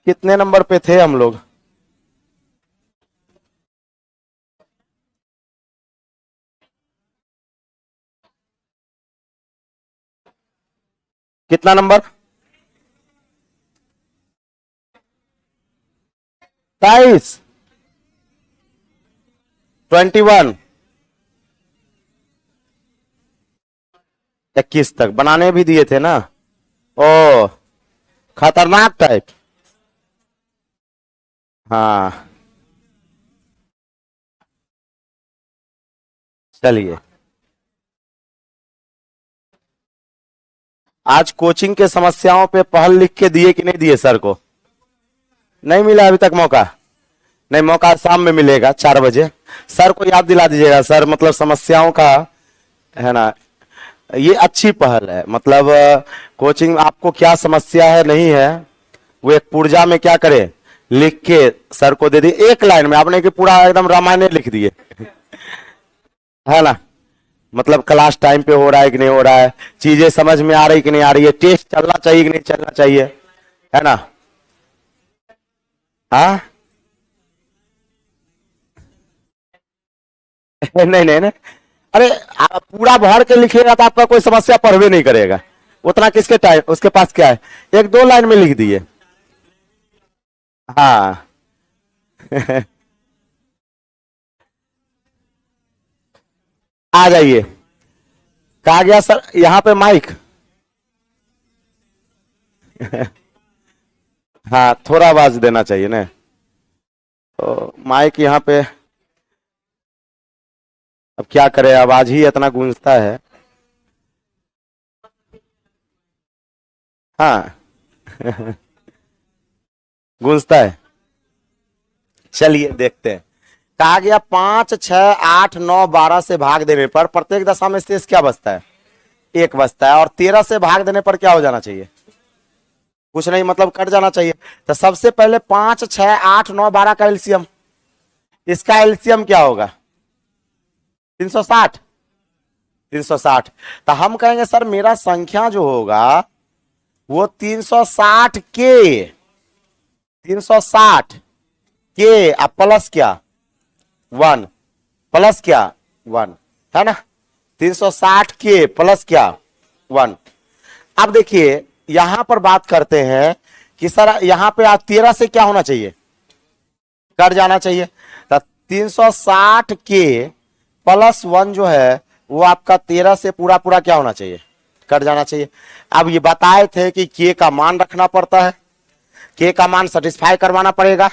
कितने नंबर पे थे हम लोग? कितना नंबर? 23, 21, 21 तक बनाने भी दिए थे ना। ओ, खतरनाक टाइप। हाँ, चलिए। आज कोचिंग के समस्याओं पे पहल लिख के दिए कि नहीं दिए सर को? नहीं मिला अभी तक मौका? नहीं, मौका शाम में मिलेगा 4 बजे। सर को याद दिला दीजिएगा सर, मतलब समस्याओं का, है ना, ये अच्छी पहल है। मतलब कोचिंग आपको क्या समस्या है नहीं है, वो एक पुर्जा में क्या करे, लिख के सर को दे दिए, एक लाइन में। आपने कि पूरा एकदम रामायण लिख दिए, है ना। मतलब क्लास टाइम पे हो रहा है कि नहीं हो रहा है, चीजें समझ में आ रही कि नहीं आ रही है, टेस्ट चलना चाहिए कि नहीं चलना चाहिए, है ना। हाँ नहीं नहीं नहीं, अरे आप पूरा भर के लिखिएगा तो आपका कोई समस्या पढ़वे नहीं करेगा। उतना किसके टाइम उसके पास क्या है, एक दो लाइन में लिख दिए। हाँ आ जाइए। कहा गया सर यहाँ पे माइक? हाँ, थोड़ा आवाज देना चाहिए ना, तो माइक यहाँ पे अब क्या करे, आवाज ही इतना गूंजता है। हाँ गूंजता है। चलिए देखते हैं। कहा गया 5, 6, 8, 9, 12 से भाग देने पर प्रत्येक दशा में शेष क्या बचता है? 1 बचता है। और 13 से भाग देने पर क्या हो जाना चाहिए? कुछ नहीं, मतलब कट जाना चाहिए। तो सबसे पहले 5, 6, 8, 9, 12 का एलसीएम, इसका एलसीएम क्या होगा? 360। 360। तो हम कहेंगे सर मेरा संख्या जो होगा वो 360 के, 360 के अब प्लस क्या 1, प्लस क्या 1, है ना। 360 के प्लस क्या 1। अब देखिए यहां पर बात करते हैं कि सर यहां पे आज 13 से क्या होना चाहिए? कट जाना चाहिए। तो 360 के प्लस 1 जो है वो आपका 13 से पूरा पूरा क्या होना चाहिए? कट जाना चाहिए। अब ये बताए थे कि के का मान रखना पड़ता है, के का मान सेटिस्फाई करवाना पड़ेगा।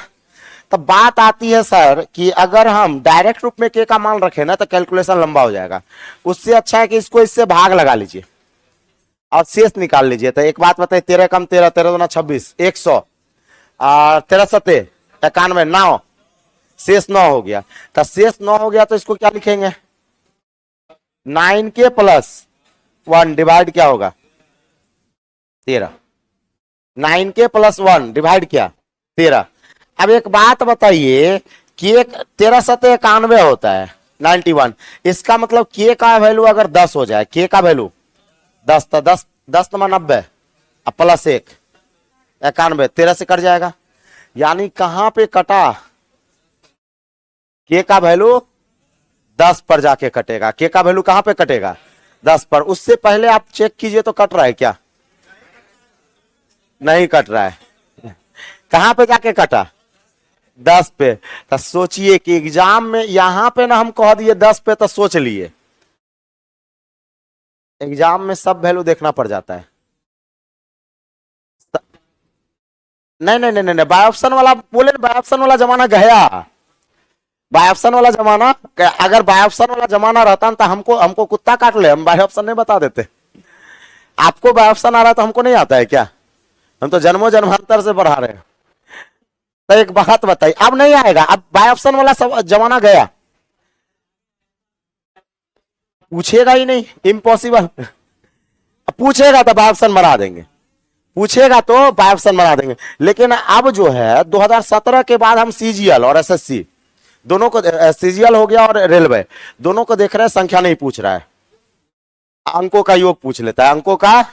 तो बात आती है सर कि अगर हम डायरेक्ट रूप में के का मान रखें ना तो कैलकुलेशन लंबा हो जाएगा। उससे अच्छा है कि इसको इससे भाग लगा लीजिए और शेष निकाल लीजिए। तो एक बात बताइए, 13 कम 13, 13 दूना 26, 100, और 13 सत्ते 91, 9, शेष 9 हो गया। तो शेष 9 हो गया तो इसको क्या लिखेंगे? 9 के प्लस 1 डिवाइड क्या होगा? 13। 9 के प्लस 1 डिवाइड क्या? 13। अब एक बात बताइए कि एक 13 सत्ते 91 होता है 91, इसका मतलब के का वैल्यू अगर 10 हो जाए, के का वैल्यू 10, तो 10 10 नंबर 90 अब प्लस 1 91, 13 से कट जाएगा। यानी कहां पे कटा? के का वैल्यू 10 पर जाके कटेगा। के का वैल्यू कहां पे कटेगा? 10 पर। उससे पहले आप चेक कीजिए तो कट रहा है क्या? नहीं कट रहा है। कहां पे जाके कटा? 10 पे। तो सोचिए कि एग्जाम में यहां पे ना हम कह दिए 10 पे, तो सोच लिए एग्जाम में सब वैल्यू देखना पड़ जाता है। नहीं नहीं नहीं नहीं, बाय ऑप्शन वाला बोले, बाय ऑप्शन वाला जमाना गया। बाय ऑप्शन वाला जमाना, अगर बाय ऑप्शन वाला जमाना रहता ना तो हमको हमको कुत्ता काट ले, हम बाय ऑप्शन नहीं बता देते। आपको बाय ऑप्शन आ रहा है तो हमको नहीं आता है क्या? हम तो जन्मों जन्मांतर से बढ़ा रहे हैं। तो एक बात बताइए, अब नहीं आएगा, अब बाय ऑप्शन वाला सब जमाना गया। पूछेगा ही नहीं, इम्पॉसिबल। पूछेगा तो बाय ऑप्शन बना देंगे, पूछेगा तो बाय ऑप्शन बना देंगे। लेकिन अब जो है 2017 के बाद हम सीजीएल और एसएससी दोनों को, सीजीएल हो गया और रेलवे दोनों को देख रहे हैं, संख्या नहीं पूछ रहा है, अंकों का योग पूछ लेता है, अंकों का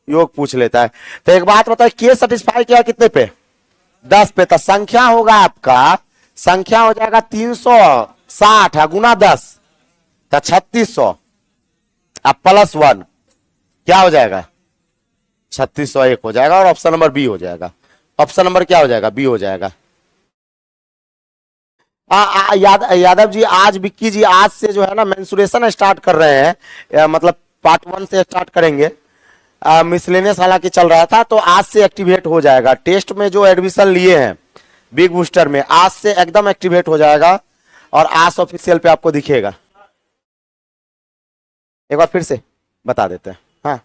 योग पूछ लेता है। तो एक बात बताए, के सेटिस्फाई किया कितने पे? 10 पे, तो संख्या होगा आपका, संख्या हो जाएगा 360 है गुना 10, तो 3600, अब प्लस 1 क्या हो जाएगा, 3601 हो जाएगा, और ऑप्शन नंबर बी हो जाएगा। ऑप्शन नंबर क्या हो जाएगा, बी हो जाएगा। यादव जी, आज विक्की जी आज से जो है ना मेंसुरेशन स्टार्ट कर रहे हैं, मतलब पार्ट 1 से स्टार्ट करेंगे। मिसलेनियस हालांकि चल रहा था, तो आज से एक्टिवेट हो जाएगा। टेस्ट में जो एडमिशन लिए हैं बिग बूस्टर में, आज से एकदम एक्टिवेट हो जाएगा, और आज ऑफिशियल पे आपको दिखेगा। एक बार फिर से बता देते हैं। हाँ,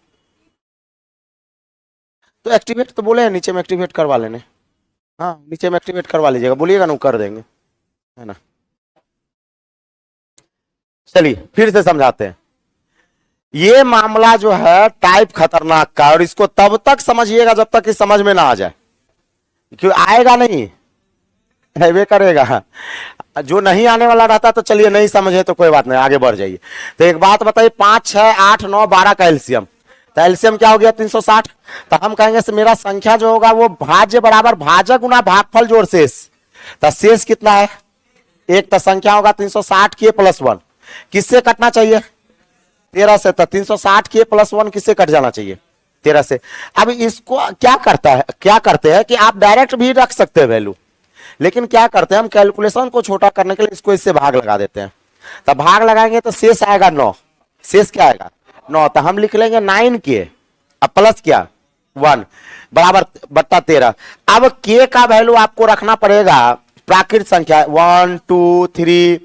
तो एक्टिवेट तो बोले हैं, नीचे में एक्टिवेट करवा लेने। हाँ, नीचे में एक्टिवेट करवा लीजिएगा, बोलिएगा ना, कर देंगे, है ना। चलिए फिर से समझाते हैं। ये मामला जो है टाइप खतरनाक का, और इसको तब तक समझिएगा जब तक कि समझ में ना आ जाए, क्यों आएगा नहीं, है करेगा। जो नहीं आने वाला रहता तो चलिए नहीं समझे तो कोई बात नहीं, आगे बढ़ जाइए। तो एक बात बताइए, 5, 6, 8, 9, 12 का एलसीएम, तो एलसीएम क्या हो गया 360। तो हम कहेंगे मेरा संख्या जो होगा वो भाज्य बराबर भाजक गुना भागफल जोड़ शेष। तो शेष कितना है, एक, तो संख्या होगा 360 के प्लस 1, किससे कटना चाहिए, 13 से। तो 360 के प्लस 1 किससे कट जाना चाहिए, 13 से। अब इसको क्या करता है, क्या करते हैं कि आप डायरेक्ट भी रख सकते हैं वैल्यू, लेकिन क्या करते हैं हम कैलकुलेशन को छोटा करने के लिए इसको इससे भाग लगा देते हैं। तब भाग लगाएंगे तो शेष आएगा 9, शेष क्या आएगा 9, तो हम लिख लेंगे 9 के, अब प्लस क्या 1 बराबर बट्टा 13। अब के का वैल्यू आपको रखना पड़ेगा प्राकृत संख्या 1 2 3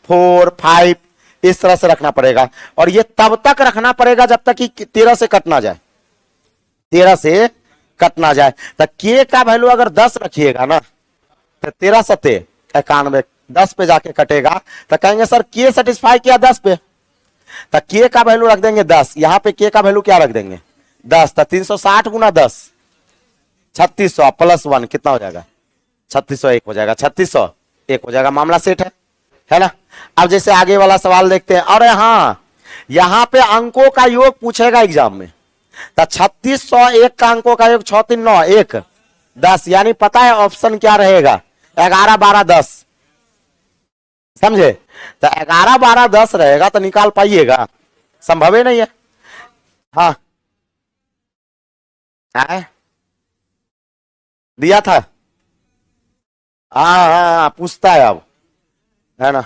4 5, इस तरह से रखना पड़ेगा, और ये तब तक रखना पड़ेगा जब तक कि 13 से कट ना जाए, 13 से कट ना जाए। तो के का वैल्यू अगर 10 रखिएगा ना, तो 13 सत्ते 91, 10 पे जाके कटेगा, तो कहेंगे सर के सेटिस्फाई किया 10 पे, तो के का वैल्यू रख देंगे 10, यहां पे के का वैल्यू क्या रख देंगे 10, तो 360 गुना 10 3600 प्लस 1 कितना हो जाएगा 3601 हो जाएगा, 3601 हो जाएगा, मामला सेट है ना। अब जैसे आगे वाला सवाल देखते हैं, अरे हाँ, यहां पे अंकों का योग पूछेगा एग्जाम में, तो 3601 का अंकों का योग 6 3 9 1 10, यानी पता है ऑप्शन क्या रहेगा 11 12 10, समझे। तो 11 12 10 रहेगा, तो निकाल पाइएगा, संभव ही नहीं है। हाँ, दिया था, हाँ हाँ हाँ, पूछता है अब, है ना।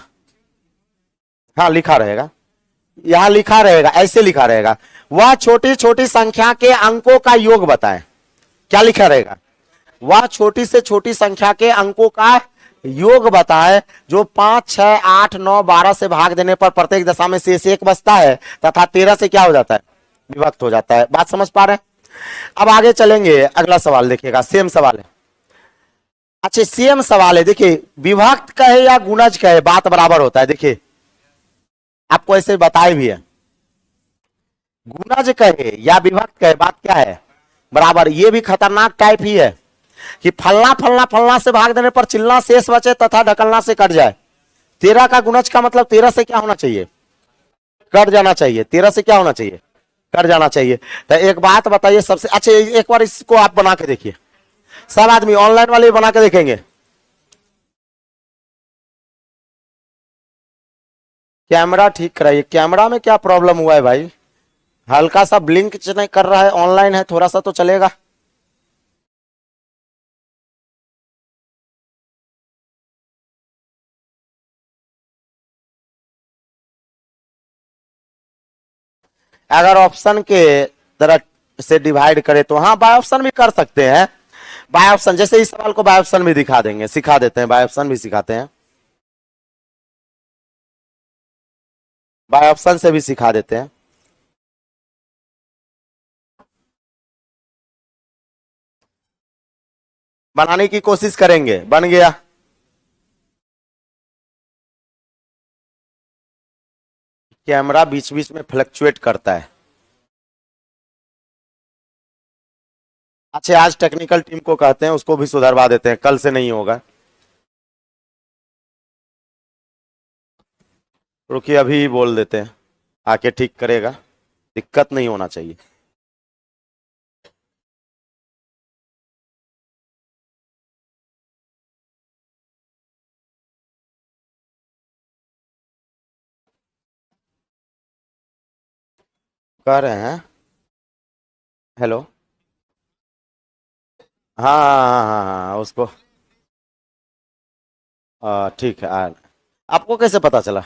हाँ, लिखा रहेगा, यहां लिखा रहेगा, ऐसे लिखा रहेगा, वह छोटी छोटी संख्या के अंकों का योग बताएं। क्या लिखा रहेगा, वह छोटी से छोटी संख्या के अंकों का योग बताएं जो 5 6 8 9 12 से भाग देने पर प्रत्येक दशा में शेष 1 बचता है, तथा 13 से क्या हो जाता है, विभक्त हो जाता है। बात समझ पा रहे हैं। अब आगे चलेंगे, अगला सवाल देखिएगा, सेम सवाल है। अच्छा, सेम सवाल है, देखिए विभक्त कहे या गुणज कहे बात बराबर होता है। देखिए आपको ऐसे बताए भी है, गुणज कहे या विभक्त कहे बात क्या है, बराबर। ये भी खतरनाक टाइप ही है कि फलना फलना फलना से भाग देने पर चिलना शेष बचे तथा ढकलना से कट जाए। 13 का गुणज का मतलब 13 से क्या होना चाहिए, कट जाना चाहिए, 13 से क्या होना चाहिए, कट जाना चाहिए। तो एक बात बताइए सबसे अच्छा, एक बार इसको आप बना के देखिए, सब आदमी ऑनलाइन वाले बना के देखेंगे। कैमरा ठीक कराइए, कैमरा में क्या प्रॉब्लम हुआ है भाई, हल्का सा ब्लिंक नहीं कर रहा है, ऑनलाइन है, थोड़ा सा तो चलेगा। अगर ऑप्शन के तरह से डिवाइड करें तो हाँ, बाय ऑप्शन भी कर सकते हैं। बाय ऑप्शन, जैसे इस सवाल को बाय ऑप्शन भी दिखा देंगे, सिखा देते हैं, बाय ऑप्शन भी सिखाते हैं, बाय ऑप्शन से भी सिखा देते हैं। बनाने की कोशिश करेंगे, बन गया। कैमरा बीच बीच में फ्लक्चुएट करता है। अच्छा, आज टेक्निकल टीम को कहते हैं, उसको भी सुधरवा देते हैं, कल से नहीं होगा। रुकिए, अभी बोल देते हैं, आके ठीक करेगा, दिक्कत नहीं होना चाहिए। कह रहे हैं। हेलो। हाँ हाँ हाँ हाँ हाँ, उसको। ठीक है। आपको कैसे पता चला?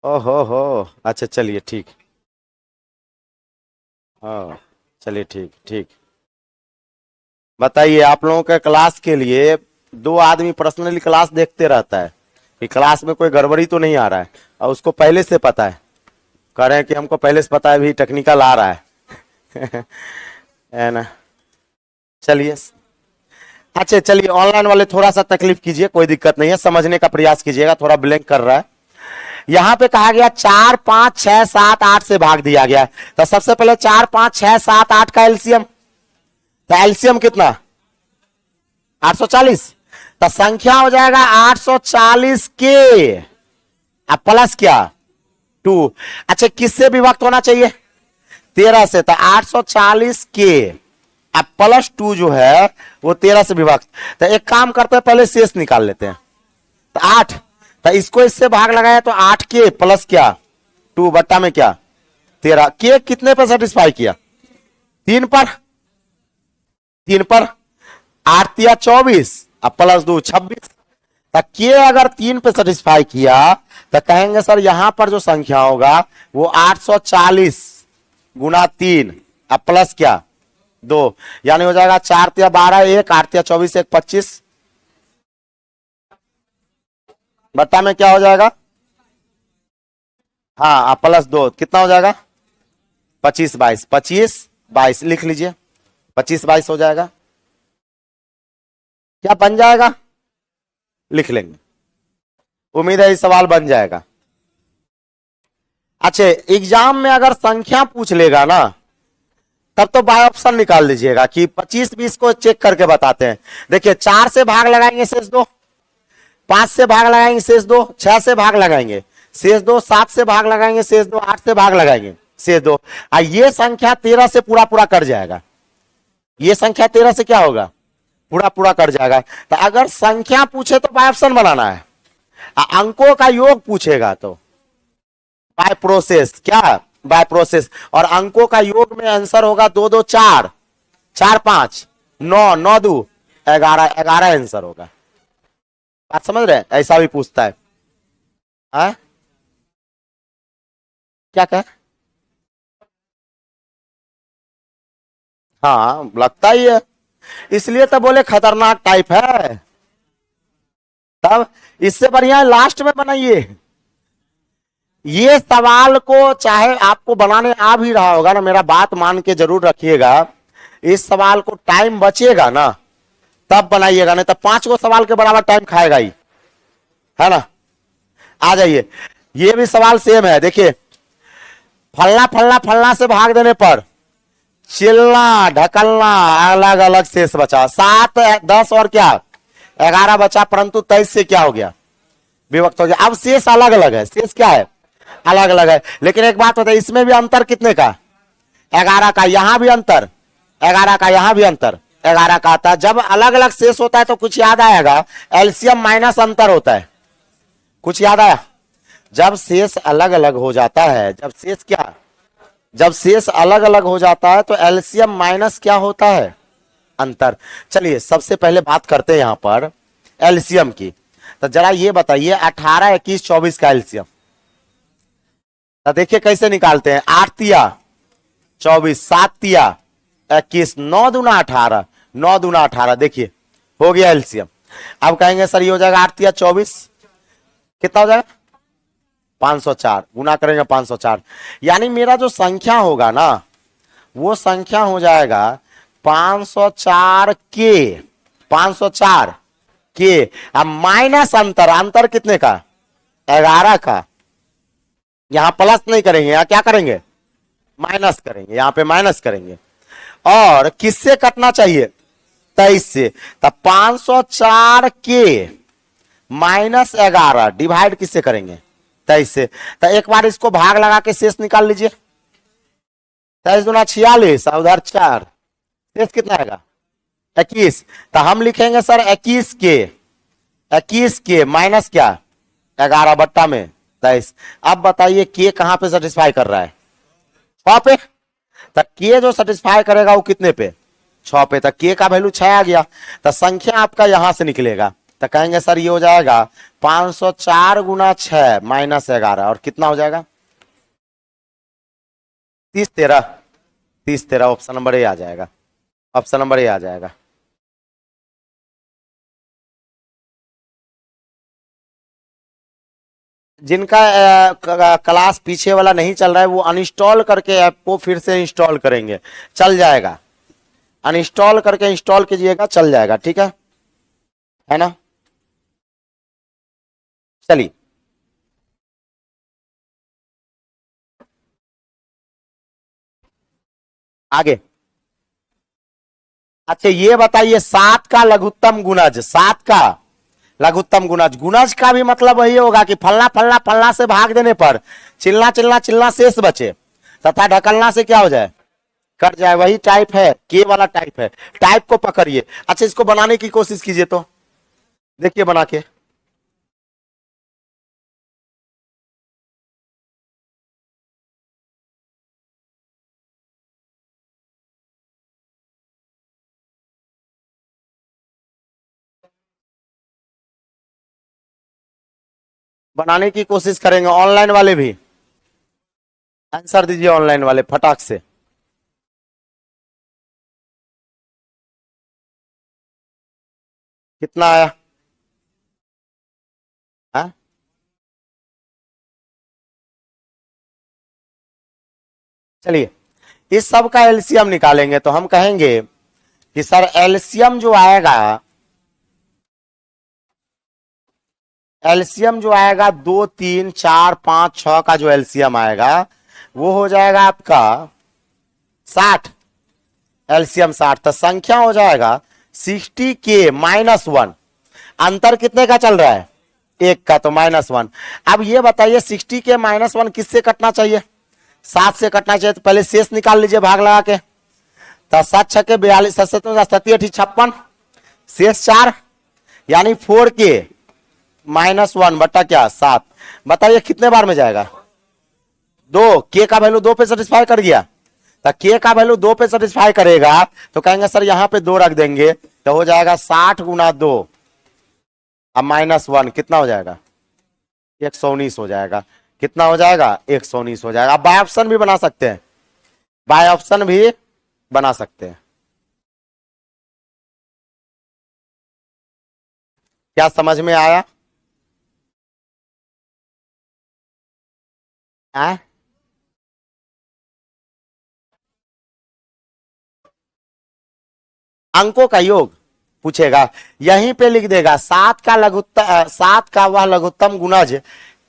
ओहो। अच्छा चलिए ठीक। हाँ चलिए ठीक ठीक। बताइए, आप लोगों के क्लास के लिए दो आदमी पर्सनली क्लास देखते रहता है कि क्लास में कोई गड़बड़ी तो नहीं आ रहा है, और उसको पहले से पता है। कह रहे हैं कि हमको पहले से पता है भी टेक्निकल आ रहा है। है ना। चलिए। अच्छा चलिए, ऑनलाइन वाले थोड़ा सा तकलीफ कीजिए, कोई दिक्कत नहीं है, समझने का प्रयास कीजिएगा, थोड़ा ब्लैंक कर रहा है। यहां पे कहा गया 4 5 6 7 8 से भाग दिया गया। तो सबसे पहले 4 5 6 7 8 का एलसीएम। तो एलसीएम कितना? 840। तो संख्या हो जाएगा 840 के। अब प्लस क्या? 2। अच्छा किससे विभक्त होना चाहिए? 13 से। तो 840 के अब प्लस 2 जो है वो 13 से विभक्त। तो एक काम करते हैं, पहले शेष निकाल लेते हैं। तो 8। तो इसको इससे भाग लगाया तो 8 के प्लस क्या? 2 बट्टा में क्या? 13 के कितने पर सेटिस्फाई किया? 3 पर। 3 पर 8 या 24 अब प्लस 2 26। के अगर 3 पे सेटिस्फाई किया तो कहेंगे सर यहां पर जो संख्या होगा वो 840 गुना 3 अब प्लस क्या? 2। यानी हो जाएगा 4 या 12 1, 8 या 24 1 25 बट्टा में क्या हो जाएगा? हाँ अब प्लस 2 कितना हो जाएगा? 25 22 25 22 लिख लीजिए। 25 22 हो जाएगा। क्या बन जाएगा? लिख लेंगे। उम्मीद है ये सवाल बन जाएगा। अच्छा एग्जाम में अगर संख्या पूछ लेगा ना, तब तो बाय ऑप्शन निकाल लीजिएगा कि 25 20 को चेक करके बताते हैं। देखिए 4 से भाग लगाएंगे शेष 2, 5 से भाग लगाएंगे शेष 2, 6 से भाग लगाएंगे शेष 2, 7 से भाग लगाएंगे शेष 2, 8 से भाग लगाएंगे शेष 2। ये संख्या 13 से पूरा पूरा कर जाएगा। ये संख्या 13 से क्या होगा? पूरा पूरा कर जाएगा। तो अगर संख्या पूछे तो बाय ऑप्शन बनाना है, अंकों का योग पूछेगा तो बाय प्रोसेस। क्या? By process. और अंकों का योग में आंसर होगा 2 2 4, 4 5 9, 9 2 11, 11 आंसर होगा। बात समझ रहे हैं? ऐसा भी पूछता है। आ? क्या कह? हाँ लगता ही है, इसलिए तो बोले खतरनाक टाइप है। तब इससे बढ़िया लास्ट में बनाइए। ये सवाल को चाहे आपको बनाने आ भी रहा होगा ना, मेरा बात मान के जरूर रखिएगा, इस सवाल को टाइम बचेगा ना तब बनाइएगा, नहीं तो 5 को सवाल के बराबर टाइम खाएगा ही, है ना। आ जाइए, ये भी सवाल सेम है। देखिए फल्ला फल्ला फल्ला से भाग देने पर चिलना ढकलना अलग अलग शेष बचा। 7 10 और क्या 11 बचा, परंतु 23 से क्या हो गया? विभक्त हो गया। अब शेष अलग अलग है, शेष क्या है? अलग अलग है। लेकिन एक बात बताइए, इसमें भी अंतर कितने का? 11 का। यहां भी अंतर 11 का, यहां भी अंतर 11 का आता है। जब अलग अलग शेष होता है तो कुछ याद आएगा, एलसीएम माइनस अंतर होता है। कुछ याद आया? जब शेष अलग अलग हो जाता है, जब शेष क्या, जब शेष अलग अलग हो जाता है तो एलसीएम माइनस क्या होता है? अंतर। चलिए सबसे पहले बात करते हैं यहां पर एलसीएम की। तो जरा ये बताइए 18 21 24 का एलसीएम। तो देखिए कैसे निकालते हैं। 8 तिया 24, 7 तिया 21, 9 दूना 18, 9 दूना 18। देखिए हो गया एलसीएम। अब कहेंगे सर ये हो जाएगा 8 तिया 24, कितना हो जाएगा? 504। गुना करेंगे 504, यानी मेरा जो संख्या होगा ना वो संख्या हो जाएगा 504 के। 504 के। अब माइनस अंतर, अंतर कितने का? 11 का। यहां प्लस नहीं करेंगे, यहां क्या करेंगे? माइनस करेंगे, यहां पे माइनस करेंगे। और किससे कटना चाहिए? 23 से। तब 504 के माइनस 11 डिवाइड किससे करेंगे? 23 से। तो एक बार इसको भाग लगा के शेष निकाल लीजिए। 23 दूना 46, उधर 4, शेष कितना आएगा? 21। तो हम लिखेंगे सर 21 के, 21 के माइनस क्या? 11 बट्टा में 23। अब बताइए के कहां पे सेटिस्फाई कर रहा है? 6 पे। तो के जो सेटिस्फाई करेगा वो कितने पे? 6 पे। तो के का वैल्यू 6 आ गया। तो संख्या आपका यहां से निकलेगा। तो कहेंगे सर ये हो जाएगा 504 गुना 6 माइनस 11 और कितना हो जाएगा? 30 13। 30 13 ऑप्शन नंबर ए आ जाएगा। ऑप्शन नंबर ए आ जाएगा। जिनका क्लास पीछे वाला नहीं चल रहा है वो अनइंस्टॉल करके ऐप को फिर से इंस्टॉल करेंगे, चल जाएगा। अनइंस्टॉल करके इंस्टॉल कीजिएगा, चल जाएगा। ठीक है ना? चलिए आगे। अच्छा ये बताइए 7 का लघुत्तम गुणज, 7 का लघुत्तम गुणज, गुणज का भी मतलब वही होगा कि फलना फलना फलना से भाग देने पर चिल्ला चिल्ला चिल्ला शेष बचे तथा ढकलना से क्या हो जाए? कट जाए। वही टाइप है, के वाला टाइप है। टाइप को पकड़िए। अच्छा इसको बनाने की कोशिश कीजिए तो देखिए बना के। बनाने की कोशिश करेंगे ऑनलाइन वाले भी। आंसर दीजिए ऑनलाइन वाले फटाक से। कितना आया? हाँ? चलिए इस सब का एलसीएम निकालेंगे तो हम कहेंगे कि सर एलसीएम जो आएगा, एलसीएम जो आएगा 2 3 4 5 6 का जो एलसीएम आएगा वो हो जाएगा आपका 60। एलसीएम 60। तो संख्या हो जाएगा 60k-1। अंतर कितने का चल रहा है? 1 का, तो -1। अब ये बताइए 60k-1 किससे कटना चाहिए? 7 से कटना चाहिए। तो पहले शेष निकाल लीजिए भाग लगा के। तो 7 छके 42, 56, शेष 4 यानी 4k-1 बटा क्या 7। बताइए कितने बार में जाएगा? 2। के का वैल्यू 2 पे सेटिस्फाई कर गया। तो के का वैल्यू 2 पे सेटिस्फाई करेगा तो कहेंगे सर यहां पे 2 रख देंगे तो हो जाएगा 60 गुना 2 अब -1 कितना हो जाएगा? 119 हो जाएगा। कितना हो जाएगा? 119 हो जाएगा। अब बाय ऑप्शन भी बना सकते हैं, बाय ऑप्शन भी बना सकते हैं। क्या समझ में आया? आ? अंकों का योग पूछेगा, यहीं पे लिख देगा 7 का लघुत्तम, 7 का वह लघुत्तम गुणज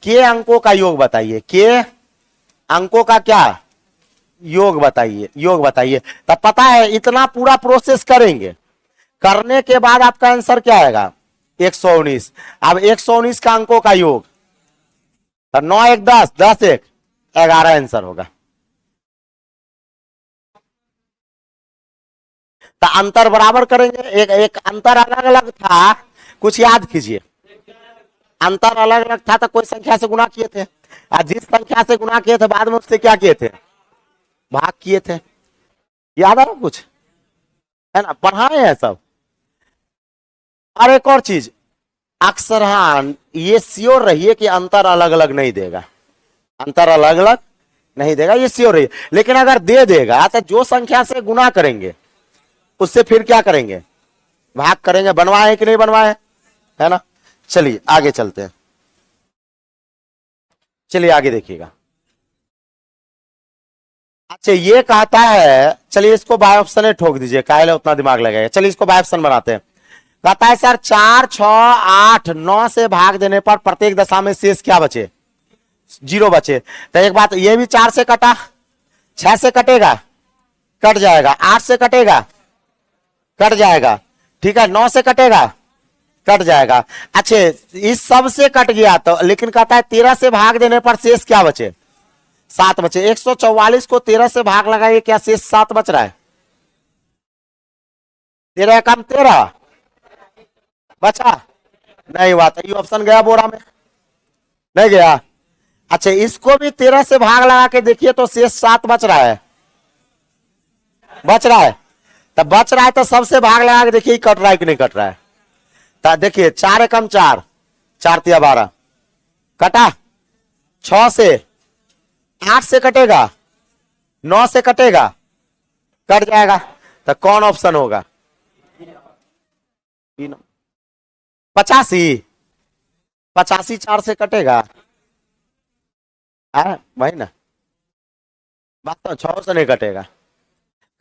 के अंकों का योग बताइए। के अंकों का क्या योग बताइए, योग बताइए। तब पता है इतना पूरा प्रोसेस करेंगे, करने के बाद आपका आंसर क्या आएगा? 119। अब 119 का अंकों का योग तो 9 1 10, 10 1 11 आंसर होगा। तो अंतर बराबर करेंगे। एक एक अंतर अलग अलग था, कुछ याद कीजिए। अंतर अलग अलग था तो कोई संख्या से गुना किए थे, और जिस संख्या से गुना किए थे बाद में उससे क्या किए थे? भाग किए थे। याद आ रहा कुछ? है ना, पढ़ाए हैं सब। और एक और चीज, अक्सर हाँ ये श्योर रहिए कि अंतर अलग अलग नहीं देगा, अंतर अलग अलग नहीं देगा, ये श्योर रहिए। लेकिन अगर दे देगा तो जो संख्या से गुना करेंगे उससे फिर क्या करेंगे? भाग करेंगे। बनवाए कि नहीं बनवाए? है ना? चलिए आगे चलते हैं। चलिए आगे देखिएगा। अच्छा ये कहता है, चलिए इसको बाय ऑप्शन ठोक दीजिए, काहे उतना दिमाग लगाएगा। चलिए इसको बाय ऑप्शन बनाते हैं। कहता है सर 4 6 8 9 से भाग देने पर प्रत्येक दशा में शेष क्या बचे? 0 बचे। तो एक बात, ये भी 4 से कटा, 6 से कटेगा, कट जाएगा। 8 से कटेगा, कट जाएगा। ठीक है, 9 से कटेगा, कट जाएगा। अच्छे इस सब से कट गया तो, लेकिन कहता है 13 से भाग देने पर शेष क्या बचे? 7 बचे। 144 को 13 से भाग लगाइए, क्या शेष 7 बच रहा है? 13 कम 13 बचा नहीं हुआ, तो ये ऑप्शन गया बोरा में, नहीं गया। अच्छा, इसको भी 13 से भाग लगा के देखिए तो शेष 7 बच रहा है, बच रहा है। तब बच रहा है तो सबसे भाग लगा के देखिए कट रहा है कि नहीं कट रहा है। तो देखिए 4 एकम 4, 4 तिया 12 कटा, 6 से, 8 से कटेगा, 9 से कटेगा, कट जाएगा। तो कौन ऑप्शन होगा? 85, 85 4 से कटेगा, है वही ना बात, तो 6 से नहीं कटेगा।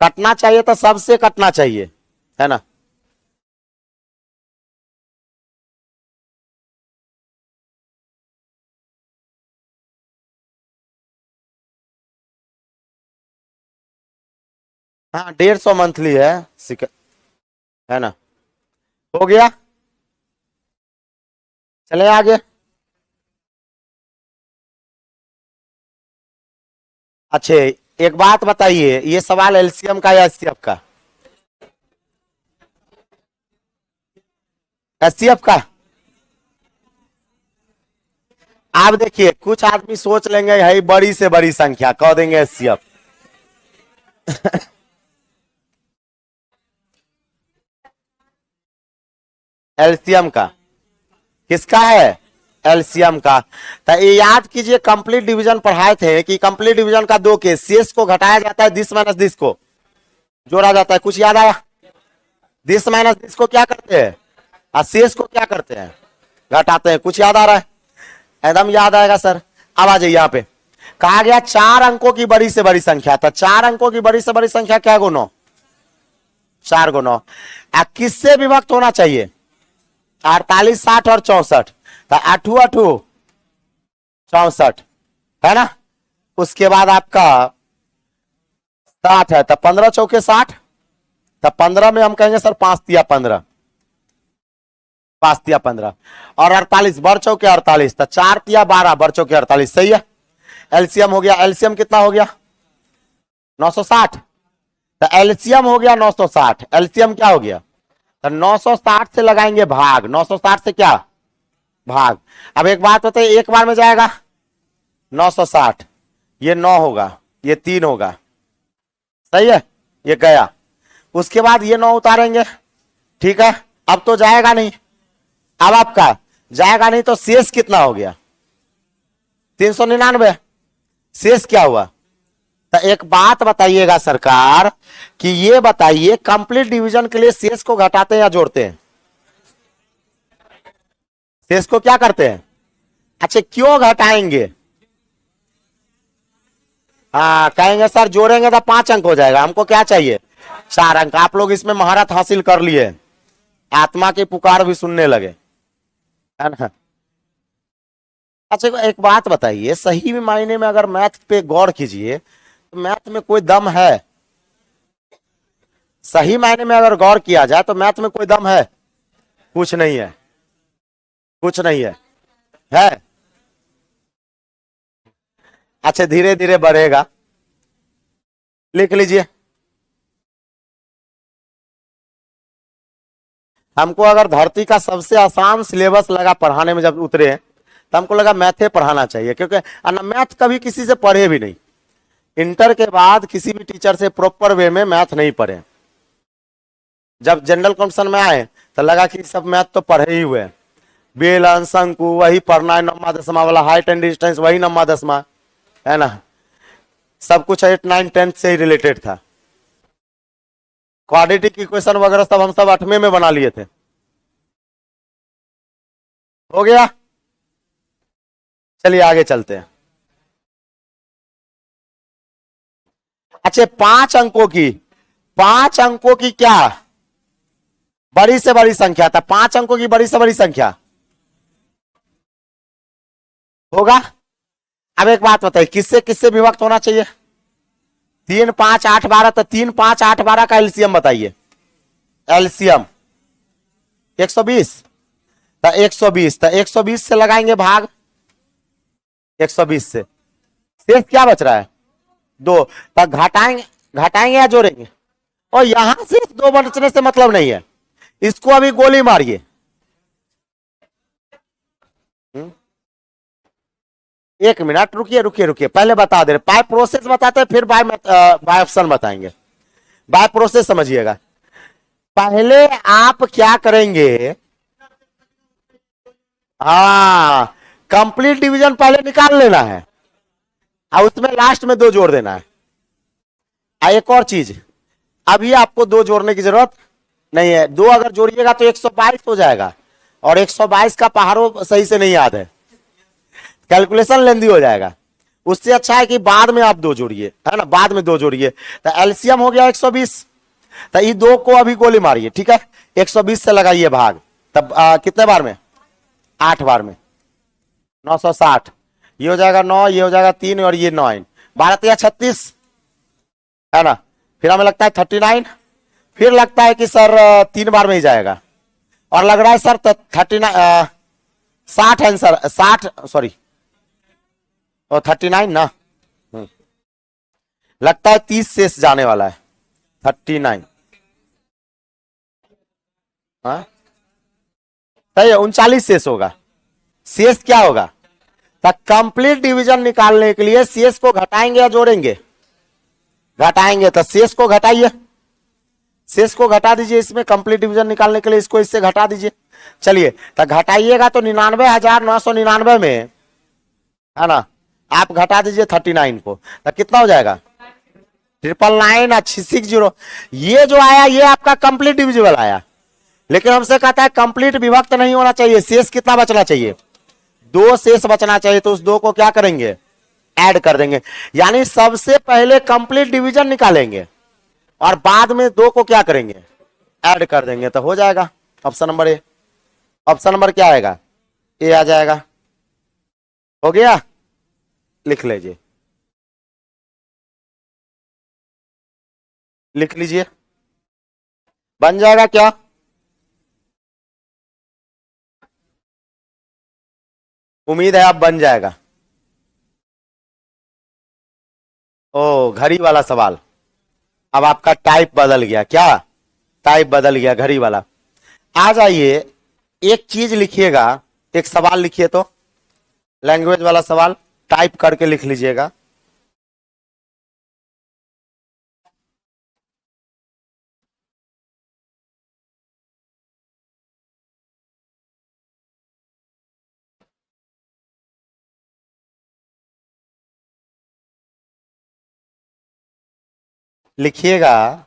कटना चाहिए तो सबसे कटना चाहिए, है ना। हाँ 150 मंथली है, है ना। हो गया, चले आगे। अच्छे, एक बात बताइए, ये सवाल एलसीएम का या एचसीएफ का? एचसीएफ का। आप देखिए कुछ आदमी सोच लेंगे है बड़ी से बड़ी संख्या, कह देंगे एचसीएफ। एलसीएम का किसका है? एलसीएम का। तो ये याद कीजिए, कंप्लीट डिवीजन पढ़ाए थे कि कंप्लीट डिवीजन का 2 केस, शेष को घटाया जाता है, दिस माइनस दिस को जोड़ा जाता है। कुछ याद आया? दिस माइनस दिस को क्या करते हैं और शेष को क्या करते हैं? घटाते हैं। कुछ याद आ रहा है? एकदम याद आएगा सर। अब आ जाइए, यहाँ पे कहा गया 4 अंकों की बड़ी से बड़ी संख्या। तो 4 अंकों की बड़ी से बड़ी संख्या क्या गो? 9, 4 गो 9। किससे विभक्त होना चाहिए? 48, 60 और 64। तो 8 8 64, है ना। उसके बाद आपका 60 है, तो 15 चौके 60। तो 15 में हम कहेंगे सर 5 तिया 15, 5 तिया 15 और 48 बर चौके 48। तो 4 तिया 12 बर चौके 48। सही है। एलसीएम हो गया। एलसीएम कितना हो गया? 960। तो एलसीएम हो गया 960। एलसीएम क्या हो गया? तो 960 से लगाएंगे भाग, 960 से क्या भाग। अब एक बात बताइए, एक बार में जाएगा 960, ये 9 होगा, ये 3 होगा। सही है, ये गया। उसके बाद ये 9 उतारेंगे, ठीक है। अब तो जाएगा नहीं, अब आपका जाएगा नहीं, तो शेष कितना हो गया? 399। शेष क्या हुआ? तो एक बात बताइएगा सरकार, कि ये बताइए कंप्लीट डिवीजन के लिए शेष को घटाते हैं या जोड़ते हैं? शेष को क्या करते हैं? अच्छा, क्यों घटाएंगे? हाँ कहेंगे सर जोड़ेंगे तो 5 अंक हो जाएगा, हमको क्या चाहिए? 4 अंक। आप लोग इसमें महारत हासिल कर लिए, आत्मा की पुकार भी सुनने लगे, है ना। अच्छा एक बात बताइए, सही मायने में अगर मैथ पे गौर कीजिए तो मैथ में कोई दम है? सही मायने में अगर गौर किया जाए तो मैथ में कोई दम है? कुछ नहीं है, कुछ नहीं है, है। अच्छा धीरे धीरे बढ़ेगा, लिख लीजिए। हमको अगर धरती का सबसे आसान सिलेबस लगा पढ़ाने में, जब उतरे तो हमको लगा मैथे पढ़ाना चाहिए, क्योंकि मैथ कभी किसी से पढ़े भी नहीं। इंटर के बाद किसी भी टीचर से प्रॉपर वे में मैथ नहीं पढ़े। जब जनरल कंडीशन में आए तो लगा कि सब मैथ तो पढ़े ही हुए, बेलन शंकु वही पढ़ना है, नम्मा दसमा वाला, हाइट एंड डिस्टेंस वही नम्मा दसमा, है ना। सब कुछ 8 9 10 से ही रिलेटेड था। क्वाड्रेटिक इक्वेशन वगैरह सब हम सब 8वें में बना लिए थे। हो गया, चलिए आगे चलते हैं। अच्छा 5 अंकों की क्या बड़ी से बड़ी संख्या था? 5 अंकों की बड़ी से बड़ी संख्या होगा। अब एक बात बताइए, किससे किससे विभक्त होना चाहिए? 3 5 8 12। तो 3 5 8 12 का एलसीएम बताइए। एलसीएम 120। तो 120, तो 120 से लगाएंगे भाग, 120 से शेष क्या बच रहा है? 2। तो घटाएंगे, घटाएंगे या जोड़ेंगे? और यहां से 2 बचने से मतलब नहीं है, इसको अभी गोली मारिए। एक मिनट रुकिए रुकिए रुकिए, पहले बता दे रहे, बाय प्रोसेस बताते हैं फिर बाय ऑप्शन बताएंगे। बाय प्रोसेस समझिएगा, पहले आप क्या करेंगे, हाँ कंप्लीट डिवीजन पहले निकाल लेना है और उसमें लास्ट में 2 जोड़ देना है। एक और चीज, अभी आपको 2 जोड़ने की जरूरत नहीं है, 2 अगर जोड़िएगा तो 122 हो जाएगा, और 122 का पहाड़ों सही से नहीं याद है, कैलकुलेशन लेंदी हो जाएगा। उससे अच्छा है कि बाद में आप 2 जोड़िए, है ना, बाद में 2 जोड़िए, तो एलसीएम हो गया 120। तो ये 2 को अभी गोली मारिए, ठीक है, 120 से लगाइए भाग, तब कितने बार में, 8 बार में 960, ये हो जाएगा 9, ये हो जाएगा 3 और ये 9, 12 या 36, है ना। फिर हमें लगता है 39, फिर लगता है कि सर 3 बार में ही जाएगा, और लग रहा है सर 39 60 आंसर 60 सॉरी और 39 ना, लगता है 30 शेष जाने वाला है 39, हाँ सही है, 39 शेष होगा। शेष क्या होगा, तो कंप्लीट डिवीजन निकालने के लिए शेष को घटाएंगे या जोड़ेंगे, घटाएंगे, तो शेष को घटाइए, शेष को घटा दीजिए, इसमें कंप्लीट डिवीजन निकालने के लिए इसको इससे घटा दीजिए। चलिए तो घटाइएगा तो 99,999 में, है ना, आप घटा दीजिए 39 को, तो कितना हो जाएगा 999 660। ये जो आया ये आपका कंप्लीट डिविजिबल आया, लेकिन हमसे कहता है कंप्लीट विभक्त नहीं होना चाहिए, शेष कितना बचना चाहिए, 2 शेष बचना चाहिए, तो उस 2 को क्या करेंगे, ऐड कर देंगे। यानी सबसे पहले कंप्लीट डिवीजन निकालेंगे और बाद में 2 को क्या करेंगे, ऐड कर देंगे, तो हो जाएगा option number A. Option number क्या आएगा, ए आ जाएगा। हो गया, लिख लीजिए, लिख लीजिए, बन जाएगा क्या, उम्मीद है आप बन जाएगा। ओ घड़ी वाला सवाल, अब आपका टाइप बदल गया, क्या टाइप बदल गया, घड़ी वाला। आ जाइए, एक चीज लिखिएगा, एक सवाल लिखिए, तो लैंग्वेज वाला सवाल टाइप करके लिख लीजिएगा। लिखिएगा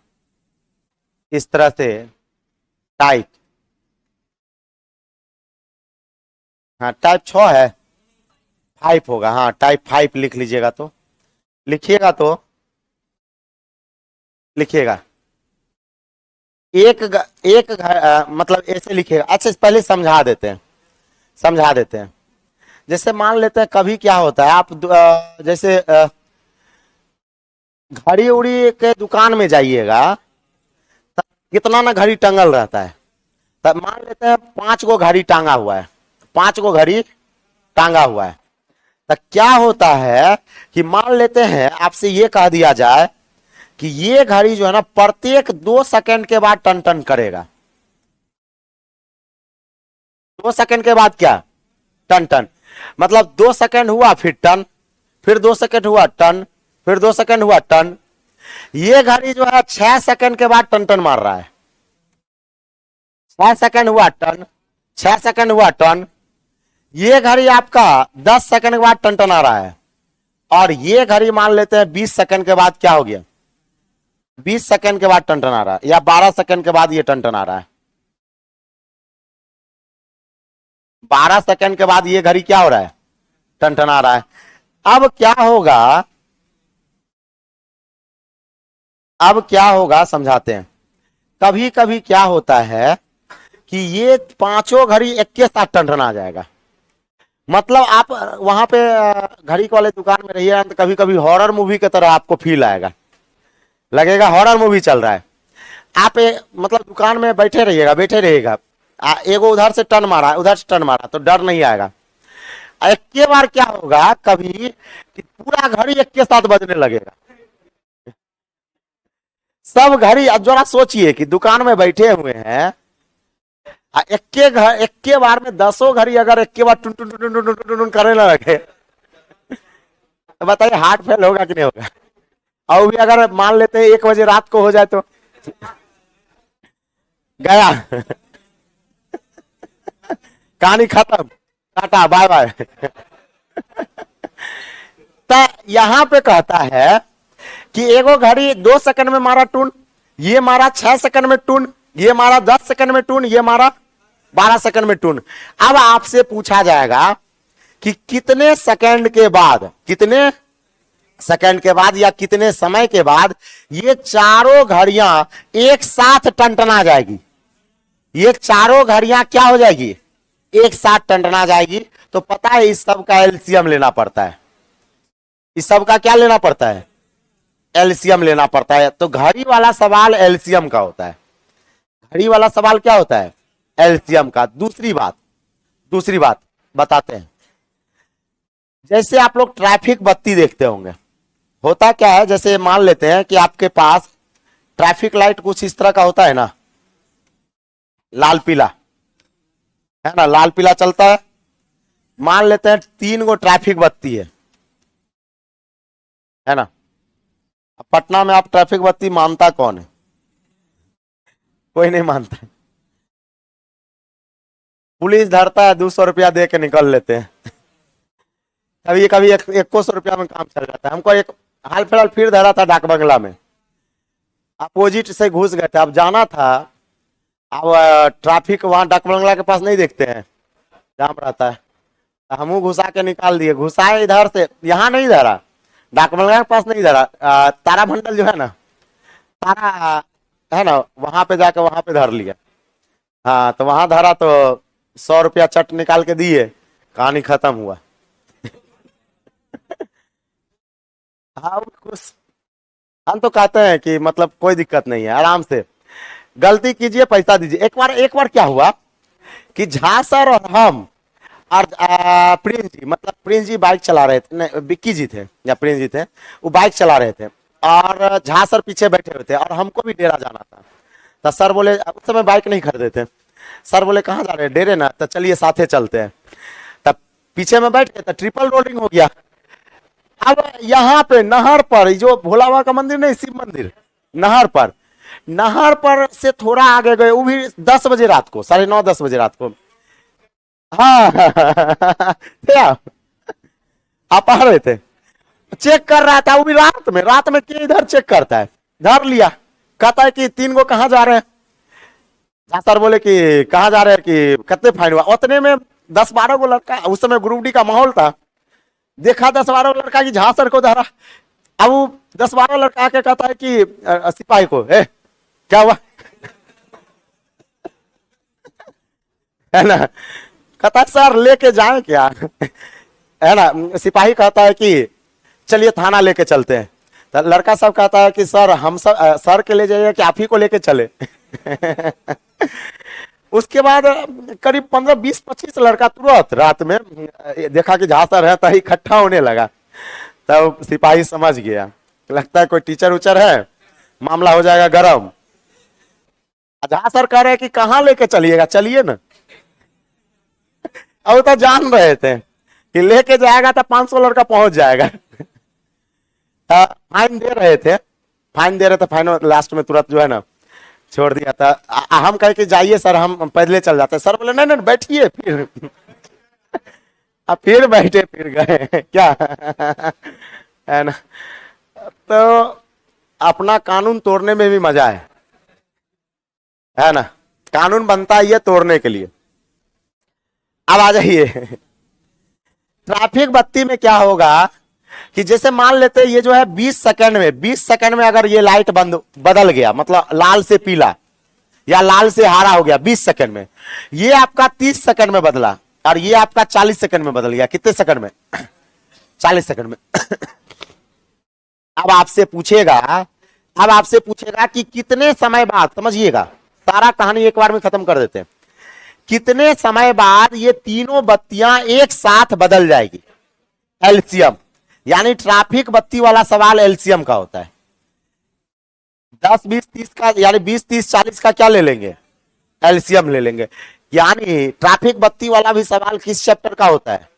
इस तरह से, टाइप, हाँ टाइप 6 है, 5 होगा, हाँ टाइप 5 लिख लीजिएगा, तो लिखिएगा, तो लिखिएगा मतलब ऐसे लिखिएगा। अच्छा पहले समझा देते हैं, समझा देते हैं। जैसे मान लेते हैं कभी क्या होता है, आप जैसे घड़ी उड़ी के दुकान में जाइएगा, कितना ना घड़ी टंगल रहता है, तब मान लेते हैं 5 गो घड़ी टांगा हुआ है, 5 गो घड़ी टांगा हुआ है, तो क्या होता है कि मान लेते हैं आपसे ये कह दिया जाए कि ये घड़ी जो है ना प्रत्येक 2 सेकंड के बाद टन टन करेगा, 2 सेकंड के बाद क्या, टन टन, मतलब 2 सेकंड हुआ फिर टन, फिर 2 सेकंड हुआ टन, फिर 2 सेकंड हुआ टन। ये घड़ी जो है 6 सेकंड के बाद टन टन मार रहा है, 6 सेकंड हुआ टन, 6 सेकंड हुआ टन। ये घड़ी आपका 10 सेकंड के बाद टन टन आ रहा है, और ये घड़ी मान लेते हैं 20 सेकंड के बाद क्या हो गया, 20 सेकंड के बाद टन टन आ रहा है, या 12 सेकंड के बाद ये टन टन आ रहा है, 12 सेकंड के बाद ये घड़ी क्या हो रहा है, टन टन आ रहा है। अब क्या होगा, अब क्या होगा समझाते हैं। कभी कभी क्या होता है कि ये 5 घड़ी एक के साथ टन टन आ जाएगा, मतलब आप वहां पे घड़ी वाले दुकान में रहिए तो कभी कभी हॉरर मूवी की तरह आपको फील आएगा, लगेगा हॉरर मूवी चल रहा है। आप मतलब दुकान में बैठे रहिएगा, बैठे रहिएगा, एगो उधर से टर्न मारा, उधर से टर्न मारा, तो डर नहीं आएगा। एक के बार क्या होगा कभी कि पूरा घड़ी एक के साथ बजने लगेगा, सब घड़ी। अब जरा सोचिए कि दुकान में बैठे हुए हैं, एक के बार में 10 घड़ी अगर एक के बार टुन टुन टुन टुन टुन टुन करने लगे, तो बताइए हार्ट फेल होगा कि नहीं होगा? और भी अगर मान लेते हैं 1 बजे रात को हो जाए तो गया, कहानी खत्म, टाटा बाय बाय। तो यहां पे कहता है कि एगो घड़ी 2 सेकंड में मारा टून, ये मारा 6 सेकंड में टून, ये मारा 10 सेकंड में टून, ये मारा 12 सेकंड में टून। अब आपसे पूछा जाएगा कि कितने सेकंड के बाद, कितने सेकंड के बाद या कितने समय के बाद ये चारों घड़ियां एक साथ टनटना जाएगी। ये चारों घड़ियां क्या हो जाएगी? एक साथ टनटना जाएगी। तो पता है इस सब का एलसीएम लेना पड़ता है। इस सब का क्या लेना पड़ता है? एलसीएम लेना पड़ता है। तो घड़ी वाला सवाल एलसीएम का होता है। घड़ी वाला सवाल क्या होता है? एलसीएम का। दूसरी बात बताते हैं। जैसे आप लोग ट्रैफिक बत्ती देखते होंगे, होता क्या है, जैसे मान लेते हैं कि आपके पास ट्रैफिक लाइट कुछ इस तरह का होता है ना, लाल पीला, है ना, लाल पीला चलता है। मान लेते हैं 3 गो ट्रैफिक बत्ती है ना। अब पटना में आप ट्रैफिक बत्ती मानता कौन है? कोई नहीं मानता है। पुलिस धरता है, 200 रुपया दे के निकल लेते हैं। कभी कभी 100 रुपया में काम चल जाता है। हमको एक हाल फिलहाल फिर धरा था डाक बंगला में, अपोजिट से घुस गए थे। अब जाना था, अब ट्रैफिक वहां डाक बंगला के पास नहीं देखते हैं, जाम रहता है। हम घुसा के निकाल दिए। घुसाए इधर से, यहाँ नहीं धरा, डाक बंगला के पास नहीं धरा, तारा मंडल जो है ना, तारा है ना, वहां पे जाके वहां पे धर लिया। हाँ, तो वहां धरा तो 100 रुपया चट निकाल के दिए, कहानी खत्म हुआ। हाँ कुछ, हम तो कहते हैं कि मतलब कोई दिक्कत नहीं है, आराम से गलती कीजिए, पैसा दीजिए। एक बार क्या हुआ कि झा सर और हम और प्रिंस जी, मतलब प्रिंस जी बाइक चला रहे थे, नहीं विक्की जी थे या प्रिंस जी थे, वो बाइक चला रहे थे और झा सर पीछे बैठे हुए थे और हमको भी डेरा जाना था। तो सर बोले, उस समय बाइक नहीं खरीदे थे, सर बोले कहाँ जा रहे हैं? डेरे ना। तो चलिए साथे चलते हैं। तब पीछे में बैठ के तो ट्रिपल रोलिंग हो गया। अब यहाँ पे नहर पर, जो भोला बाबा का मंदिर नहीं, शिव मंदिर, नहर पर से थोड़ा आगे गए, वो भी 10 बजे रात को, 9:30 10 बजे रात को। हाँ थे आप आ रहे थे, चेक कर रहा था, वो भी रात में के इधर चेक करता है। धर लिया, कहता है कि 3 गो कहाँ जा रहे हैं? सर बोले कि कहाँ जा रहे हैं, कि कितने फाइन हुआ? उतने में 10-12 गो लड़का, उस समय ग्रुप डी का माहौल था, देखा 10-12 लड़का की झा सर को धरा। अब वो 10-12 लड़का आके कहता है कि सिपाही को, क्या हुआ? है ना, कहता है सर लेके जाए क्या? है ना, सिपाही कहता है कि चलिए थाना लेके चलते हैं। तो लड़का सब कहता है कि सर हम सब सर के ले जाइए कि आप ही को लेके चले। उसके बाद करीब 15-20-25 लड़का तुरंत रात में देखा कि झा सर है तो इकट्ठा होने लगा। तब सिपाही समझ गया, लगता है कोई टीचर उचर है, मामला हो जाएगा गरम। झा सर कह रहे हैं कि कहाँ लेके चलिएगा, चलिए ना। अब तो जान रहे थे कि लेके जाएगा तो 500 लड़का पहुंच जाएगा। फाइन दे रहे थे, फाइन लास्ट में तुरंत जो है ना छोड़ दिया था। हम कहे कि जाइए सर, हम पैदले चल जाते हैं। सर बोले नहीं बैठिए। फिर अब फिर बैठे, फिर गए क्या, है ना। तो अपना कानून तोड़ने में भी मजा है ना। कानून बनता है ये तोड़ने के लिए। अब आ जाइए, ट्रैफिक बत्ती में क्या होगा कि जैसे मान लेते हैं ये जो है 20 सेकंड में अगर ये लाइट बदल गया, मतलब लाल से पीला या लाल से हरा हो गया 20 सेकंड में, ये आपका 30 सेकंड में बदला और ये आपका 40 सेकंड में बदल गया। कितने सेकंड में? 40 सेकंड में। अब आपसे पूछेगा कि कितने समय बाद, समझिएगा सारा कहानी एक बार में खत्म कर देते हैं, कितने समय बाद ये तीनों बत्तियां एक साथ बदल जाएगी? एलसीएम, यानी ट्रैफिक बत्ती वाला सवाल एलसीएम का होता है। 10 20 30 का, यानी 20 30 40 का क्या ले लेंगे? एलसीएम ले लेंगे। यानी ट्रैफिक बत्ती वाला भी सवाल किस चैप्टर का होता है?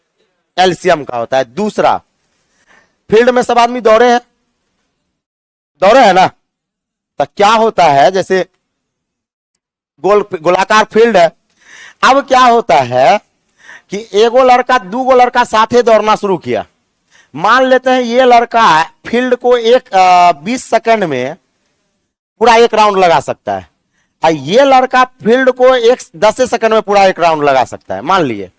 एलसीएम का होता है। दूसरा, फील्ड में सब आदमी दौड़े हैं, दौड़े हैं ना, तो क्या होता है, जैसे गोलाकार फील्ड है। अब क्या होता है कि एगो लड़का दूगो लड़का साथे दौड़ना शुरू किया। मान लेते हैं ये लड़का फील्ड को 20 सेकंड में पूरा एक राउंड लगा सकता है, और ये लड़का फील्ड को 10 सेकंड में पूरा एक राउंड लगा सकता है, मान लिए।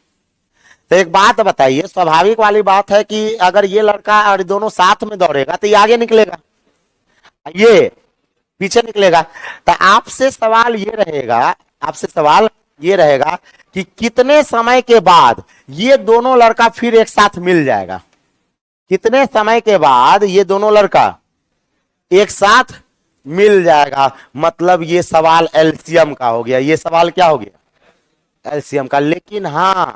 तो एक बात बताइए, स्वाभाविक वाली बात है कि अगर ये लड़का और दोनों साथ में दौड़ेगा तो ये आगे निकलेगा, ये पीछे निकलेगा। तो आपसे सवाल ये रहेगा, आपसे सवाल ये रहेगा कि कितने समय के बाद ये दोनों लड़का फिर एक साथ मिल जाएगा, कितने समय के बाद ये दोनों लड़का एक साथ मिल जाएगा। मतलब ये सवाल एलसीएम का हो गया, ये सवाल क्या हो गया, एलसीएम का। लेकिन हां,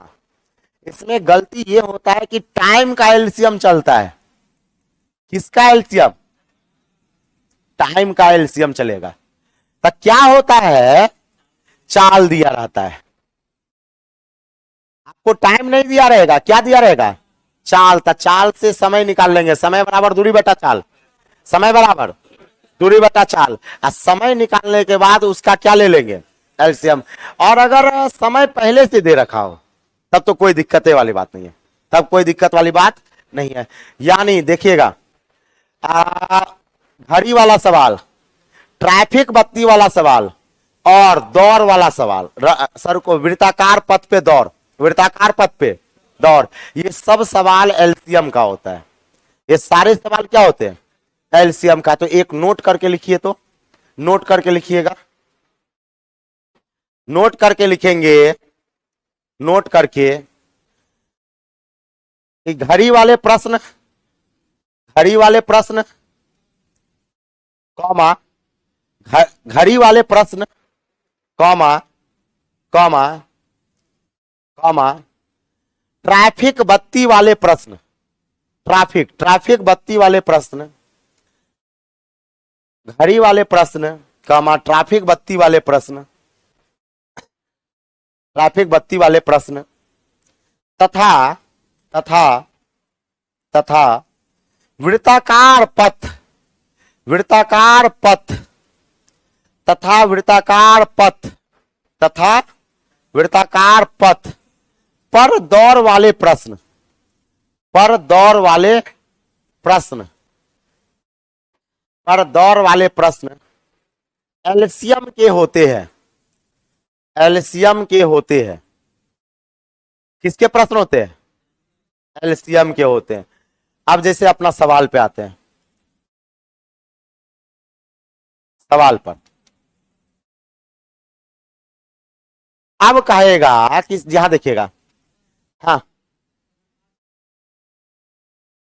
इसमें गलती ये होता है कि टाइम का एलसीएम चलता है। किसका एलसीएम, टाइम का एलसीएम चलेगा। तो क्या होता है, चाल दिया रहता है, आपको टाइम नहीं दिया रहेगा, क्या दिया रहेगा, चाल। तो चाल से समय निकाल लेंगे, समय बराबर दूरी बटा चाल, समय बराबर दूरी बटा चाल। और समय निकालने के बाद उसका क्या ले लेंगे, एलसीएम। और अगर समय पहले से दे रखा हो तब तो कोई दिक्कत वाली बात नहीं है, तब कोई दिक्कत वाली बात नहीं है। यानी देखिएगा, घड़ी वाला सवाल, ट्रैफिक बत्ती वाला सवाल और दौड़ वाला सवाल, सर को वृत्ताकार पथ पे दौड़, वृत्ताकार पथ पे दौड़, ये सब सवाल एलसीएम का होता है। ये सारे सवाल क्या होते हैं, एलसीएम का। तो एक नोट करके लिखिए, तो नोट करके लिखिएगा, नोट करके लिखेंगे, नोट करके घड़ी वाले प्रश्न, घड़ी वाले प्रश्न, कॉमा, घड़ी वाले प्रश्न, कॉमा, कॉमा, कॉमा, ट्रैफिक बत्ती वाले प्रश्न, ट्रैफिक बत्ती वाले प्रश्न, घड़ी वाले प्रश्न, कॉमा, ट्रैफिक बत्ती वाले प्रश्न, ट्रैफिक बत्ती वाले प्रश्न, तथा तथा तथा वृत्ताकार पथ, वृत्ताकार पथ तथा वृत्ताकार पथ तथा वृत्ताकार पथ पर दौड़ वाले प्रश्न, पर दौड़ वाले प्रश्न, पर दौड़ वाले प्रश्न एलसीएम के होते हैं, एलसीएम के होते हैं। किसके प्रश्न होते हैं, एलसीएम के होते हैं। अब जैसे अपना सवाल पे आते हैं, सवाल पर अब कहेगा कि यहां देखिएगा, हाँ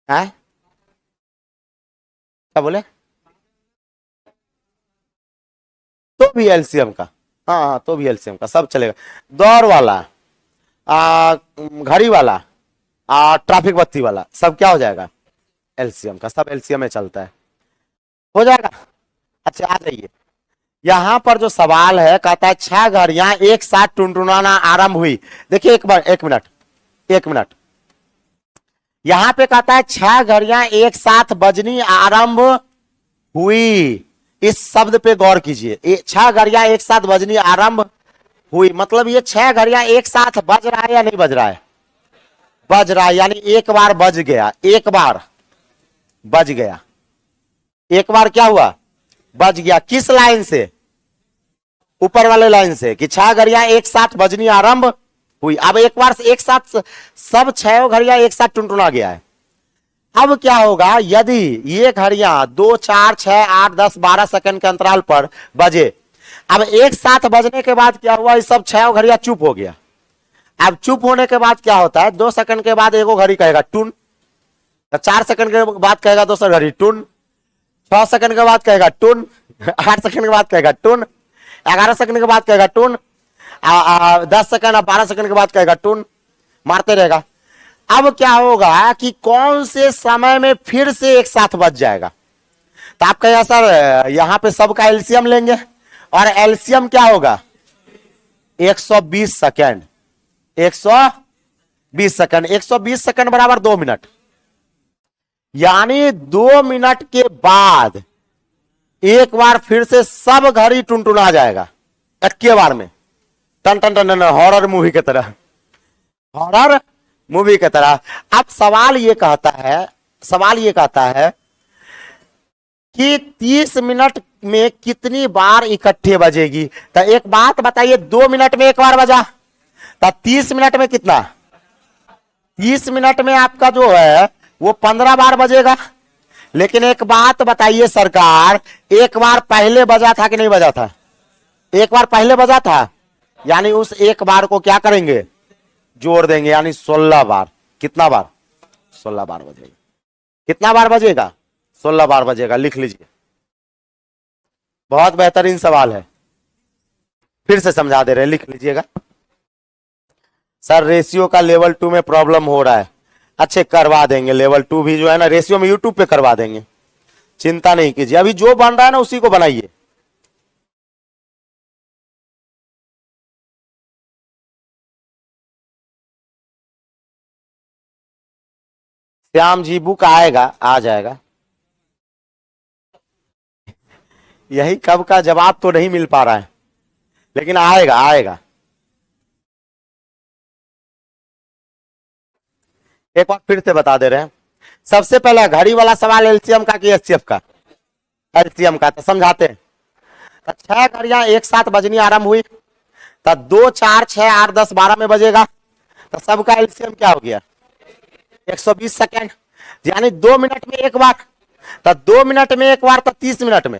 है क्या बोले, तो भी एलसीएम का, हाँ हाँ तो भी एलसीएम का, सब चलेगा। दौड़ वाला, घड़ी वाला, ट्रैफिक बत्ती वाला, सब क्या हो जाएगा, एलसीएम का, सब एलसीएम में चलता है, हो जाएगा। अच्छा आ जाइए, यहां पर जो सवाल है, कहता है 6 घड़ियां एक साथ टुनटुनाना आरंभ हुई। देखिए एक बार, एक मिनट, एक मिनट, यहां पे कहता है 6 घड़ियां एक साथ बजनी आरंभ हुई। इस शब्द पे गौर कीजिए, 6 घड़ियां एक साथ बजनी आरंभ हुई, मतलब ये 6 घड़ियां एक साथ बज रहा है या नहीं बज रहा है, बज रहा है। यानी एक बार बज गया, एक बार बज गया, एक बार क्या हुआ, बज गया। किस लाइन से, ऊपर वाले लाइन से, कि 6 घड़ियां एक साथ बजनी आरंभ हुई। अब एक बार एक साथ सब 6 घड़ियां एक साथ टुनटुना गया है। अब क्या होगा, यदि ये घड़ियां 2, 4, 6, 8, 10, 12 सेकंड के अंतराल पर बजे, अब एक साथ बजने के बाद क्या हुआ, ये सब 6 घड़ियां चुप हो गया। अब चुप होने के बाद क्या होता है, 2 सेकंड के बाद एगो घड़ी कहेगा टुन, 4 सेकंड के बाद कहेगा दूसरा घड़ी टुन, 6 सेकंड के बाद कहेगा टुन, 8 सेकंड के बाद कहेगा टुन, 11 सेकंड के बाद कहेगा टुन, 10 सेकंड, 12 सेकंड के बाद कहेगा टुन, मारते रहेगा। अब क्या होगा कि कौन से समय में फिर से एक साथ बज जाएगा। तो आप कहेगा सर यहां पे सबका एलसीएम लेंगे, और एलसीएम क्या होगा, 120 सेकंड, 120 सेकंड, 120 सेकंड बराबर 2 मिनट, यानी 2 मिनट के बाद एक बार फिर से सब घड़ी टुनटुना जाएगा एक बार में, टन टन टन टन, हॉरर मूवी की तरह, हॉरर मूवी की तरह। अब सवाल ये कहता है कि 30 मिनट में कितनी बार इकट्ठे बजेगी। तो एक बात बताइए, 2 मिनट में एक बार बजा, तो 30 मिनट में कितना, 30 मिनट में आपका जो है वो 15 बार बजेगा। लेकिन एक बात बताइए सरकार, एक बार पहले बजा था कि नहीं बजा था? एक बार पहले बजा था, यानी उस एक बार को क्या करेंगे, जोड़ देंगे, यानी 16 बार। कितना बार? 16 बार बजेगा। कितना बार बजेगा? 16 बार बजेगा। लिख लीजिए, बहुत बेहतरीन सवाल है, फिर से समझा दे रहे हैं, लिख लीजिएगा। सर रेशियो का लेवल 2 में प्रॉब्लम हो रहा है। अच्छे, करवा देंगे लेवल 2 भी जो है ना रेशियो में, यूट्यूब पे करवा देंगे, चिंता नहीं कीजिए। अभी जो बन रहा है ना उसी को बनाइए। श्याम जी बुक आएगा, आ जाएगा। यही कब का जवाब तो नहीं मिल पा रहा है, लेकिन आएगा आएगा। एक बार फिर से बता दे रहे हैं। सबसे पहले घड़ी वाला सवाल एलसीएम का कि एचसीएफ का? एलसीएम का। तो समझाते हैं। तो 6 घड़ियां एक साथ बजनी आरंभ हुई, तो 2 4 6 8 10 12 में बजेगा। तो सबका एलसीएम क्या हो गया? 120 सेकेंड, यानी 2 मिनट में एक बार। तो 2 मिनट में एक बार, तो 30 मिनट में,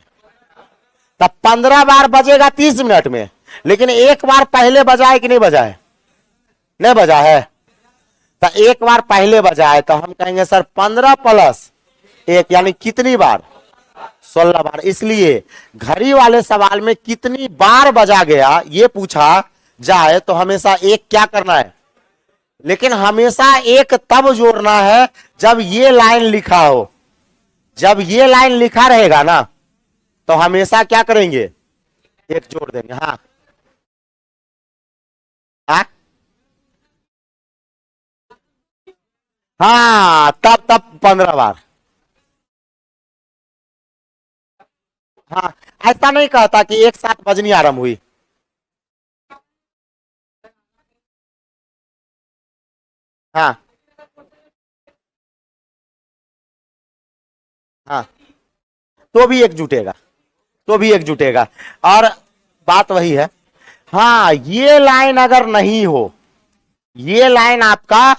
तो 15 बार बजेगा 30 मिनट में। लेकिन एक बार पहले बजा है कि नहीं बजा है? नहीं बजा है। तो एक बार पहले बजा है, तो हम कहेंगे सर 15 प्लस 1 यानी कितनी बार? 16 बार। इसलिए घड़ी वाले सवाल में कितनी बार बजा गया ये पूछा जाए तो हमेशा एक क्या करना है, लेकिन हमेशा एक तब जोड़ना है जब ये लाइन लिखा हो। जब ये लाइन लिखा रहेगा ना तो हमेशा क्या करेंगे, एक जोड़ देंगे। हाँ हाँ हाँ, तब तब 15 बार। हाँ, ऐसा नहीं कहता कि एक साथ बजनी आरंभ हुई। हाँ हाँ, तो भी एक जुटेगा, तो भी एक जुटेगा। और बात वही है। हाँ, ये लाइन अगर नहीं हो, ये लाइन आपका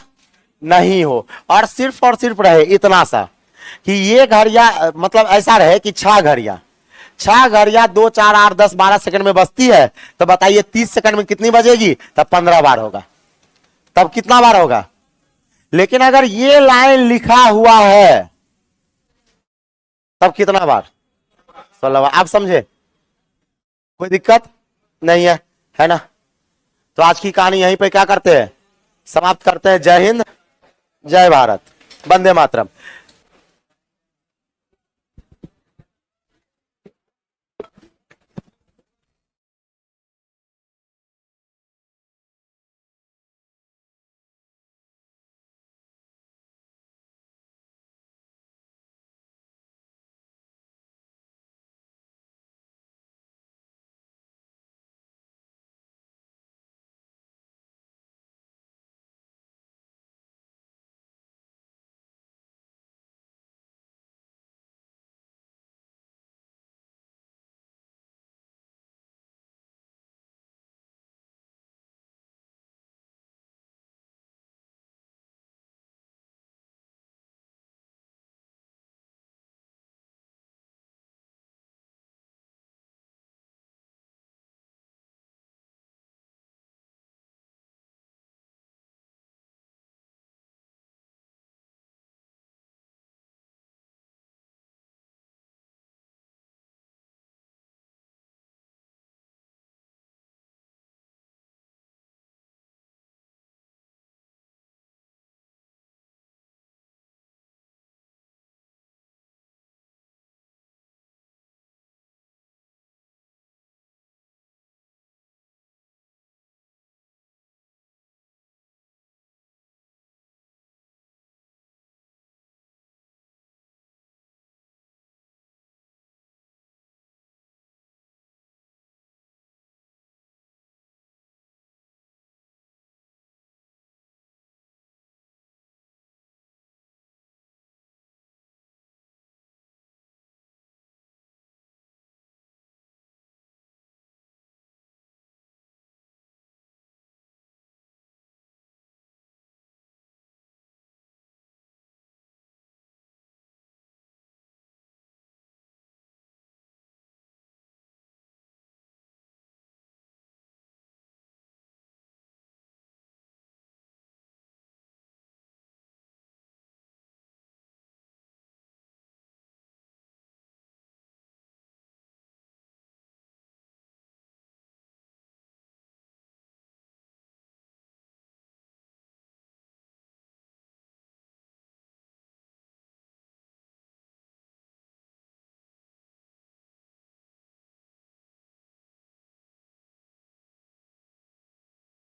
नहीं हो, और सिर्फ रहे इतना सा कि ये घड़ियां, मतलब ऐसा रहे कि 6 घड़ियां 2 4 8 10 12 सेकंड में बजती है, तो बताइए 30 सेकंड में कितनी बजेगी? तब 15 बार होगा। तब कितना बार होगा? लेकिन अगर ये लाइन लिखा हुआ है तब कितना बार? 16 बार। आप समझे? कोई दिक्कत नहीं है, है ना? तो आज की कहानी यहीं पे क्या करते हैं, समाप्त करते हैं। जय हिंद, जय भारत, वंदे मातरम।